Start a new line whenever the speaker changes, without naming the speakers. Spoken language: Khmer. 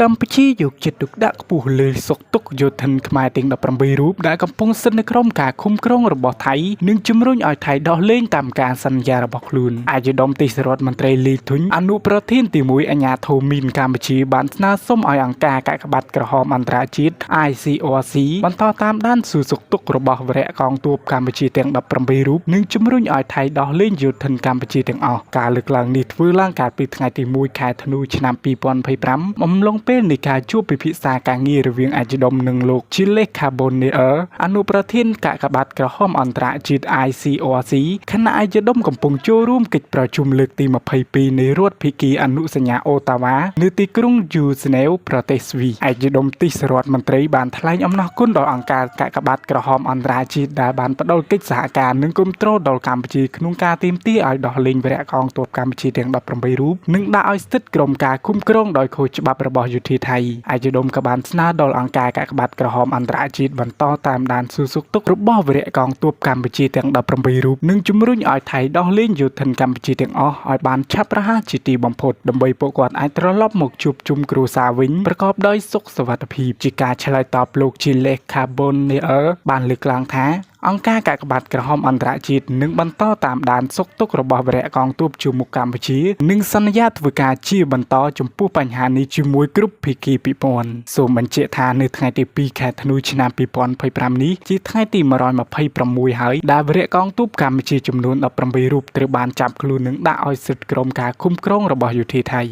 កម្ពុជាយកចិត្តទុកដាក់ខ្ពស់លើសុខទុក្ខយោធិនខ្មែរទាំង18រូបដែលកំពុងស្ថិតនៅក្រោមការឃុំឃ្នងរបស់ថៃនិងជំរុញឲ្យថៃដោះលែងតាមការសន្យារបស់ខ្លួនអាយដាមទេសរដ្ឋមន្ត្រីលីធុញអនុប្រធានទី1អាជ្ញាធរមីនកម្ពុជាបានស្នើសុំឲ្យអង្គការកាកបាទក្រហមអន្តរជាតិ ICRC បន្តតាមដានសួរសុខទុក្ខរបស់វរៈកងទ័ពកម្ពុជាទាំង18រូបនិងជំរុញឲ្យថៃដោះលែងយោធិនកម្ពុជាទាំងអស់ការលើកឡើងនេះធ្វើឡើងកាលពីថ្ងៃទី1ខែធ្នូឆ្នាំ2025អំឡុងពេលនៃការជួបពិភាក្សាការងាររវាងអាយដាមនិងលោក Gilles Carbonnier អនុប្រធានកាកបាទក្រហមអន្តរជាតិ ICRC ខណៈអាយដាមកំពុងចូលរួមកិច្ចប្រជុំលើកទី22នៃរដ្ឋភាគីអនុសញ្ញាអូតាវ៉ានៅទីក្រុងយូហ្សឺណែវប្រទេសស្វីសអាយដាមទេសរដ្ឋមន្ត្រីបានថ្លែងអំណរគុណដល់អង្គការកាកបាទក្រហមអន្តរជាតិដែលបានផ្ដល់កិច្ចសហការនិងគាំទ្រដល់កម្ពុជាក្នុងការទាមទារឲ្យដោះលែងវរៈកងទ័ពកម្ពុជាទាំង18រូបនិងដាក់ឲ្យស្ថិតក្រោមការคุ้មគ្រងដោយខុសច្បាប់របស់យោធាថៃអាយដាមក៏បានស្នើដល់អង្គការកាកបាទក្រហមអន្តរជាតិបន្តតាមដានសួរសុខទុក្ខរបស់វរៈកងទ័ពកម្ពុជាទាំង18រូបនិងជំរុញឲ្យថៃដោះលែងយោធិនកម្ពុជាទាំងអស់ឲ្យបានឆាប់រហ័សជាទីបំផុតដើម្បីពួកគាត់អាចត្រឡប់មកជួបជុំគ្រួសារវិញប្រកបដោយសុខសុវត្ថិភាពជាការឆ្លើយតបលោក Gilles Carbonnier បានលើកឡើងថាអង្គការកាកបាទក្រហមអន្តរជាតិនឹងបន្តតាមដានសុខទុក្ខរបស់វរៈកងទ័ពជួរមុខកម្ពុជានិងសន្យាធ្វើការជាបន្តចំពោះបញ្ហានេះជាមួយគ្រប់ភាគីពាក់ព័ន្ធសូមបញ្ជាក់ថានៅថ្ងៃទី2ខែធ្នូឆ្នាំ2025នេះជាថ្ងៃទី126ហើយដែលវរៈកងទ័ពកម្ពុជាចំនួន18រូបត្រូវបានចាប់ខ្លួននិងដាក់ឲ្យស្ថិតក្រោមការឃុំឃ្នងរបស់យោធាថៃ